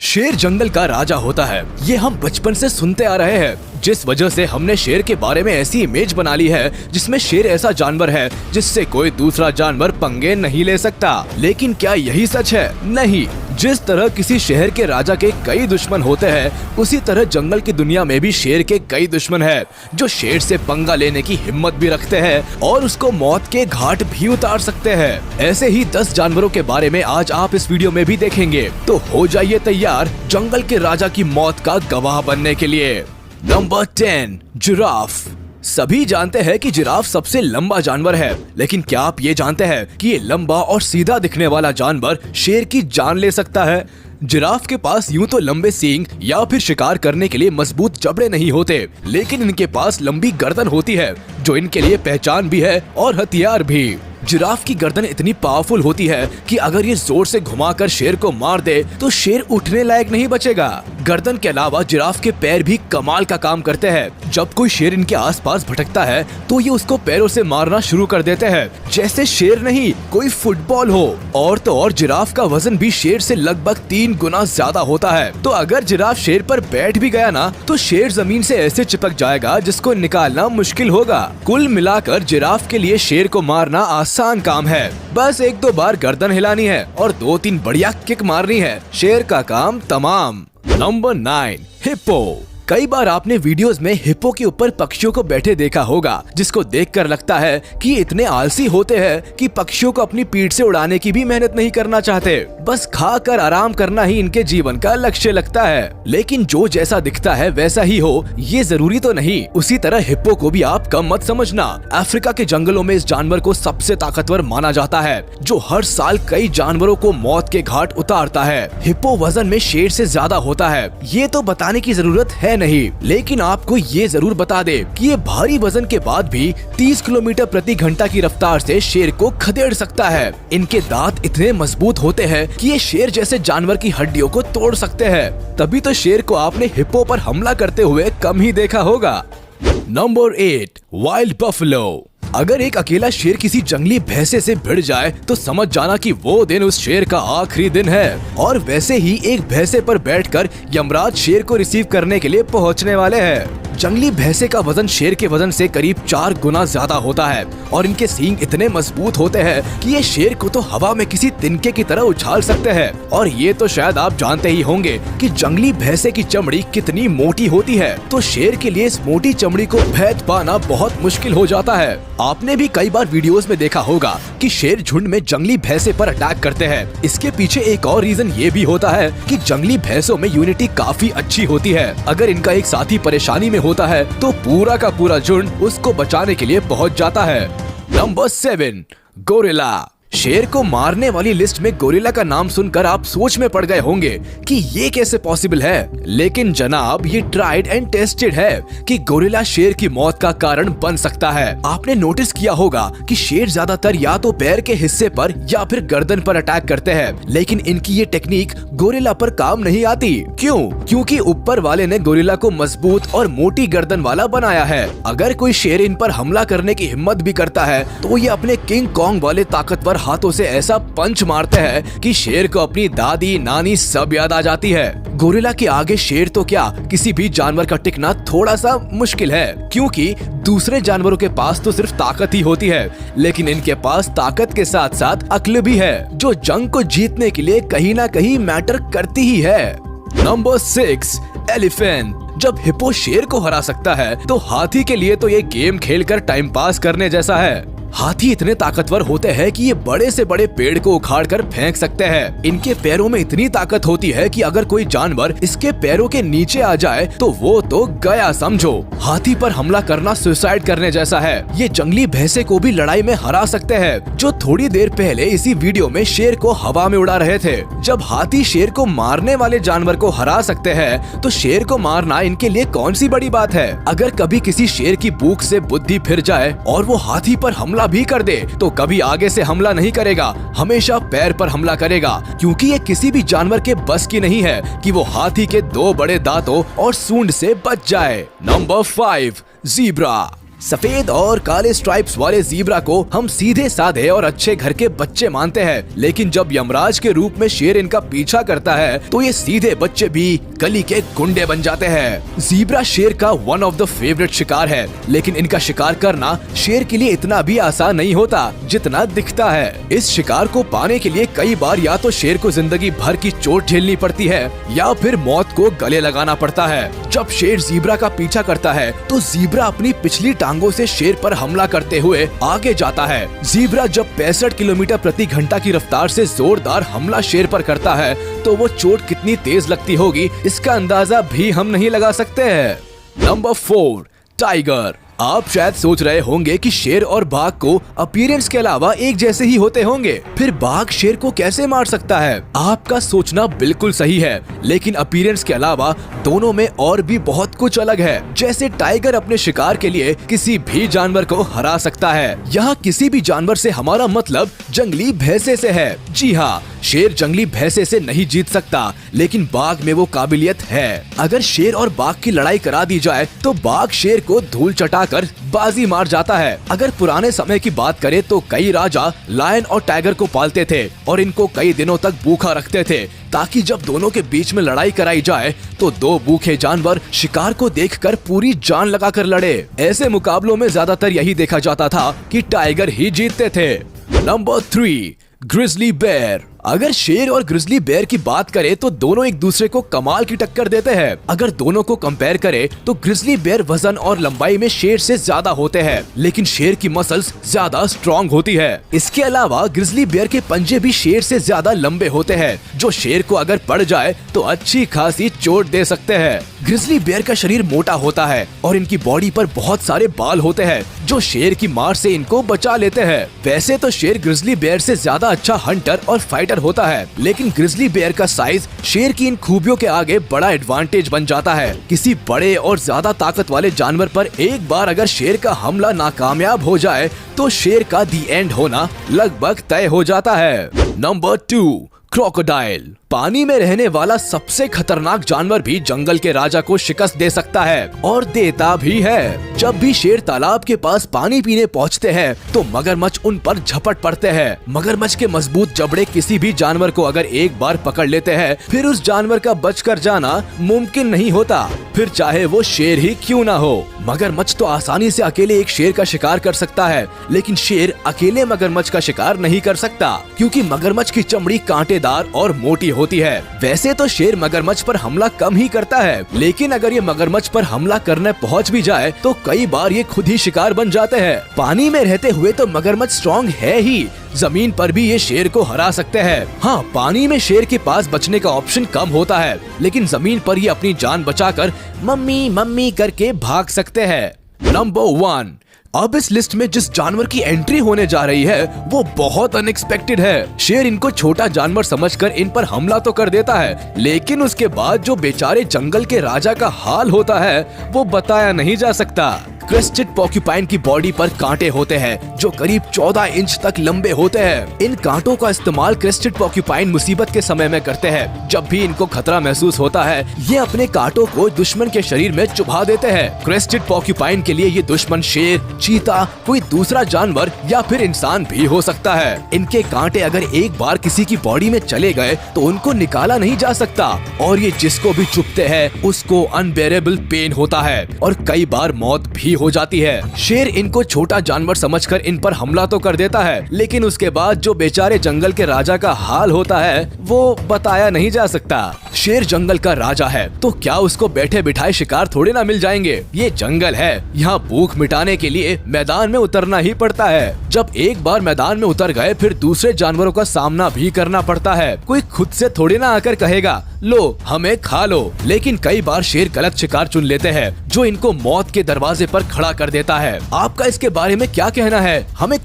शेर जंगल का राजा होता है, ये हम बचपन से सुनते आ रहे हैं, जिस वजह से हमने शेर के बारे में ऐसी इमेज बना ली है जिसमें शेर ऐसा जानवर है जिससे कोई दूसरा जानवर पंगे नहीं ले सकता। लेकिन क्या यही सच है? नहीं। जिस तरह किसी शहर के राजा के कई दुश्मन होते हैं, उसी तरह जंगल की दुनिया में भी शेर के कई दुश्मन हैं, जो शेर से पंगा लेने की हिम्मत भी रखते हैं और उसको मौत के घाट भी उतार सकते हैं। ऐसे ही 10 जानवरों के बारे में आज आप इस वीडियो में भी देखेंगे, तो हो जाइए तैयार जंगल के राजा की मौत का गवाह बनने के लिए। Number 10, giraffe. सभी जानते हैं कि जिराफ सबसे लंबा जानवर है, लेकिन क्या आप ये जानते हैं कि ये लंबा और सीधा दिखने वाला जानवर शेर की जान ले सकता है? जिराफ के पास यूं तो लंबे सींग या फिर शिकार करने के लिए मजबूत जबड़े नहीं होते, लेकिन इनके पास लंबी गर्दन होती है, जो इनके लिए पहचान भी है और हथियार भी। जिराफ की गर्दन इतनी पावरफुल होती है कि अगर ये जोर से घुमाकर शेर को मार दे तो शेर उठने लायक नहीं बचेगा। गर्दन के अलावा जिराफ के पैर भी कमाल का काम करते हैं। जब कोई शेर इनके आसपास भटकता है तो ये उसको पैरों से मारना शुरू कर देते हैं, जैसे शेर नहीं कोई फुटबॉल हो। और तो और जिराफ का वजन भी शेर से लगभग 3 गुना ज्यादा होता है, तो अगर जिराफ शेर पर बैठ भी गया ना तो शेर जमीन से ऐसे चिपक जाएगा जिसको निकालना मुश्किल होगा। कुल मिलाकर जिराफ के लिए शेर को मारना आसान काम है, बस 1-2 बार गर्दन हिलानी है और 2-3 बढ़िया किक मारनी है, शेर का काम तमाम। Number 9, hippo. कई बार आपने वीडियोस में हिप्पो के ऊपर पक्षियों को बैठे देखा होगा, जिसको देखकर लगता है कि ये इतने आलसी होते हैं कि पक्षियों को अपनी पीठ से उड़ाने की भी मेहनत नहीं करना चाहते, बस खाकर आराम करना ही इनके जीवन का लक्ष्य लगता है। लेकिन जो जैसा दिखता है वैसा ही हो, ये जरूरी तो नहीं। उसी तरह हिप्पो को भी आप कम मत समझना। अफ्रीका के जंगलों में इस जानवर को सबसे ताकतवर माना जाता है, जो हर साल कई जानवरों को मौत के घाट उतारता है। हिप्पो वजन में शेर से ज्यादा होता है, ये तो बताने की जरूरत है नहीं, लेकिन आपको ये जरूर बता दे कि ये भारी वजन के बाद भी 30 किलोमीटर प्रति घंटा की रफ्तार से शेर को खदेड़ सकता है। इनके दांत इतने मजबूत होते हैं कि ये शेर जैसे जानवर की हड्डियों को तोड़ सकते हैं, तभी तो शेर को आपने हिप्पो पर हमला करते हुए कम ही देखा होगा। Number 8, wild buffalo. अगर एक अकेला शेर किसी जंगली भैंसे से भिड़ जाए तो समझ जाना कि वो दिन उस शेर का आखिरी दिन है। और वैसे ही एक भैंसे पर बैठकर यमराज शेर को रिसीव करने के लिए पहुंचने वाले हैं। जंगली भैंसे का वजन शेर के वजन से करीब 4 गुना ज्यादा होता है और इनके सींग इतने मजबूत होते हैं कि ये शेर को तो हवा में किसी तिनके की तरह उछाल सकते हैं। और ये तो शायद आप जानते ही होंगे कि जंगली भैंसे की चमड़ी कितनी मोटी होती है, तो शेर के लिए इस मोटी चमड़ी को भेद पाना बहुत मुश्किल हो जाता है। आपने भी कई बार वीडियोस में देखा होगा कि शेर झुंड में जंगली भैंसे पर अटैक करते हैं। इसके पीछे एक और रीजन ये भी होता है कि जंगली भैंसों में यूनिटी काफी अच्छी होती है। अगर इनका एक साथी परेशानी में होता है तो पूरा का पूरा झुंड उसको बचाने के लिए पहुंच जाता है। Number 7, gorilla. शेर को मारने वाली लिस्ट में गोरिल्ला का नाम सुनकर आप सोच में पड़ गए होंगे कि ये कैसे पॉसिबल है, लेकिन जनाब ये ट्राइड एंड टेस्टेड है कि गोरिल्ला शेर की मौत का कारण बन सकता है। आपने नोटिस किया होगा कि शेर ज्यादातर या तो पैर के हिस्से पर या फिर गर्दन पर अटैक करते हैं, लेकिन इनकी ये टेक्निक गोरिल्ला पर काम नहीं आती। क्यों? क्योंकि ऊपर वाले ने गोरिल्ला को मजबूत और मोटी गर्दन वाला बनाया है। अगर कोई शेर इन पर हमला करने की हिम्मत भी करता है तो ये अपने किंग कॉन्ग वाले ताकतवर हाथों से ऐसा पंच मारते हैं कि शेर को अपनी दादी नानी सब याद आ जाती है। गोरिल्ला के आगे शेर तो क्या, किसी भी जानवर का टिकना थोड़ा सा मुश्किल है, क्योंकि दूसरे जानवरों के पास तो सिर्फ ताकत ही होती है, लेकिन इनके पास ताकत के साथ साथ अक्ल भी है, जो जंग को जीतने के लिए कहीं ना कहीं मैटर करती ही है। Number 6, elephant. जब हिप्पो शेर को हरा सकता है तो हाथी के लिए तो ये गेम खेलकर टाइम पास करने जैसा है। हाथी इतने ताकतवर होते हैं कि ये बड़े से बड़े पेड़ को उखाड़कर फेंक सकते हैं। इनके पैरों में इतनी ताकत होती है कि अगर कोई जानवर इसके पैरों के नीचे आ जाए तो वो तो गया समझो। हाथी पर हमला करना सुसाइड करने जैसा है। ये जंगली भैंसे को भी लड़ाई में हरा सकते हैं, जो थोड़ी देर पहले इसी वीडियो में शेर को हवा में उड़ा रहे थे। जब हाथी शेर को मारने वाले जानवर को हरा सकते हैं तो शेर को मारना इनके लिए कौन सी बड़ी बात है। अगर कभी किसी शेर की भूख से बुद्धि फिर जाए और वो हाथी पर हमला भी कर दे तो कभी आगे से हमला नहीं करेगा, हमेशा पैर पर हमला करेगा, क्योंकि ये किसी भी जानवर के बस की नहीं है कि वो हाथी के 2 बड़े दांतों और सूंड से बच जाए। Number 5, zebra. सफेद और काले स्ट्राइप्स वाले ज़ीब्रा को हम सीधे साधे और अच्छे घर के बच्चे मानते हैं, लेकिन जब यमराज के रूप में शेर इनका पीछा करता है तो ये सीधे बच्चे भी गली के गुंडे बन जाते हैं। ज़ीब्रा शेर का वन ऑफ द फेवरेट शिकार है, लेकिन इनका शिकार करना शेर के लिए इतना भी आसान नहीं होता जितना दिखता है। इस शिकार को पाने के लिए कई बार या तो शेर को जिंदगी भर की चोट झेलनी पड़ती है या फिर मौत को गले लगाना पड़ता है। जब शेर ज़ीब्रा का पीछा करता है तो ज़ीब्रा अपनी पिछली टांगों से शेर पर हमला करते हुए आगे जाता है। ज़ीब्रा जब 65 किलोमीटर प्रति घंटा की रफ्तार से जोरदार हमला शेर पर करता है तो वो चोट कितनी तेज लगती होगी इसका अंदाजा भी हम नहीं लगा सकते हैं। Number 4, tiger. आप शायद सोच रहे होंगे कि शेर और बाघ को अपीयरेंस के अलावा एक जैसे ही होते होंगे, फिर बाघ शेर को कैसे मार सकता है? आपका सोचना बिल्कुल सही है, लेकिन अपीयरेंस के अलावा दोनों में और भी बहुत कुछ अलग है। जैसे टाइगर अपने शिकार के लिए किसी भी जानवर को हरा सकता है। यहाँ किसी भी जानवर से हमारा मतलब जंगली भैंसे से है। जी हाँ, शेर जंगली भैंसे से नहीं जीत सकता, लेकिन बाघ में वो काबिलियत है। अगर शेर और बाघ की लड़ाई करा दी जाए तो बाघ शेर को धूल चटाकर बाजी मार जाता है। अगर पुराने समय की बात करें तो कई राजा लायन और टाइगर को पालते थे और इनको कई दिनों तक भूखा रखते थे, ताकि जब दोनों के बीच में लड़ाई कराई जाए तो दो भूखे जानवर शिकार को देखकर पूरी जान लगाकर लड़े। ऐसे मुकाबलों में ज्यादातर यही देखा जाता था कि टाइगर ही जीतते थे। Number 3, grizzly bear. अगर शेर और ग्रिजली बेयर की बात करें तो दोनों एक दूसरे को कमाल की टक्कर देते हैं। अगर दोनों को कंपेयर करें तो ग्रिजली बेयर वजन और लंबाई में शेर से ज्यादा होते हैं, लेकिन शेर की मसल्स ज्यादा स्ट्रॉन्ग होती है। इसके अलावा ग्रिजली बेयर के पंजे भी शेर से ज्यादा लंबे होते हैं, जो शेर को अगर पड़ जाए तो अच्छी खासी चोट दे सकते हैं। ग्रिजली बेयर का शरीर मोटा होता है और इनकी बॉडी पर बहुत सारे बाल होते हैं, जो शेर की मार से इनको बचा लेते हैं। वैसे तो शेर ग्रिजली बेयर से ज्यादा अच्छा हंटर और फाइटर होता है, लेकिन ग्रिजली बेयर का साइज शेर की इन खूबियों के आगे बड़ा एडवांटेज बन जाता है। किसी बड़े और ज्यादा ताकत वाले जानवर पर एक बार अगर शेर का हमला नाकामयाब हो जाए तो शेर का दी एंड होना लगभग तय हो जाता है। Number 2, crocodile. पानी में रहने वाला सबसे खतरनाक जानवर भी जंगल के राजा को शिकस्त दे सकता है और देता भी है। जब भी शेर तालाब के पास पानी पीने पहुंचते हैं तो मगरमच्छ उन पर झपट पड़ते हैं। मगरमच्छ के मजबूत जबड़े किसी भी जानवर को अगर एक बार पकड़ लेते हैं फिर उस जानवर का बचकर जाना मुमकिन नहीं होता, फिर चाहे वो शेर ही क्यों ना हो। मगरमच्छ तो आसानी से अकेले एक शेर का शिकार कर सकता है, लेकिन शेर अकेले मगरमच्छ का शिकार नहीं कर सकता, क्योंकि मगरमच्छ की चमड़ी कांटेदार और मोटी होती है। वैसे तो शेर मगरमच्छ पर हमला कम ही करता है, लेकिन अगर ये मगरमच्छ पर हमला करने पहुंच भी जाए तो कई बार ये खुद ही शिकार बन जाते हैं। पानी में रहते हुए तो मगरमच्छ स्ट्रॉन्ग है ही, जमीन पर भी ये शेर को हरा सकते हैं। हाँ, पानी में शेर के पास बचने का ऑप्शन कम होता है, लेकिन जमीन पर ये अपनी जान बचाकर मम्मी मम्मी करके भाग सकते हैं। नंबर 1, अब इस लिस्ट में जिस जानवर की एंट्री होने जा रही है वो बहुत अनएक्सपेक्टेड है। शेर इनको छोटा जानवर समझकर इन पर हमला तो कर देता है, लेकिन उसके बाद जो बेचारे जंगल के राजा का हाल होता है वो बताया नहीं जा सकता। क्रेस्टेड पोर्क्यूपाइन की बॉडी पर कांटे होते हैं जो करीब 14 इंच तक लंबे होते हैं। इन कांटों का इस्तेमाल क्रेस्टेड पोर्क्यूपाइन मुसीबत के समय में करते हैं। जब भी इनको खतरा महसूस होता है ये अपने कांटों को दुश्मन के शरीर में चुभा देते हैं। क्रेस्टेड पोर्क्यूपाइन के लिए ये दुश्मन शेर, चीता, कोई दूसरा जानवर या फिर इंसान भी हो सकता है। इनके कांटे अगर एक बार किसी की बॉडी में चले गए तो उनको निकाला नहीं जा सकता और ये जिसको भी चुभते हैं उसको अनबेरेबल पेन होता है और कई बार मौत भी हो जाती है। शेर इनको छोटा जानवर समझकर इन पर हमला तो कर देता है, लेकिन उसके बाद जो बेचारे जंगल के राजा का हाल होता है वो बताया नहीं जा सकता। शेर जंगल का राजा है तो क्या उसको बैठे बिठाए शिकार थोड़े ना मिल जाएंगे। ये जंगल है, यहाँ भूख मिटाने के लिए मैदान में उतरना ही पड़ता है। जब एक बार मैदान में उतर गए फिर दूसरे जानवरों का सामना भी करना पड़ता है। कोई खुद से थोड़े ना आकर कहेगा लो हमें खा लो, लेकिन कई बार शेर गलत शिकार चुन लेते हैं जो इनको मौत के दरवाजे पर खड़ा कर देता है। आपका इसके बारे में क्या कहना है? हमें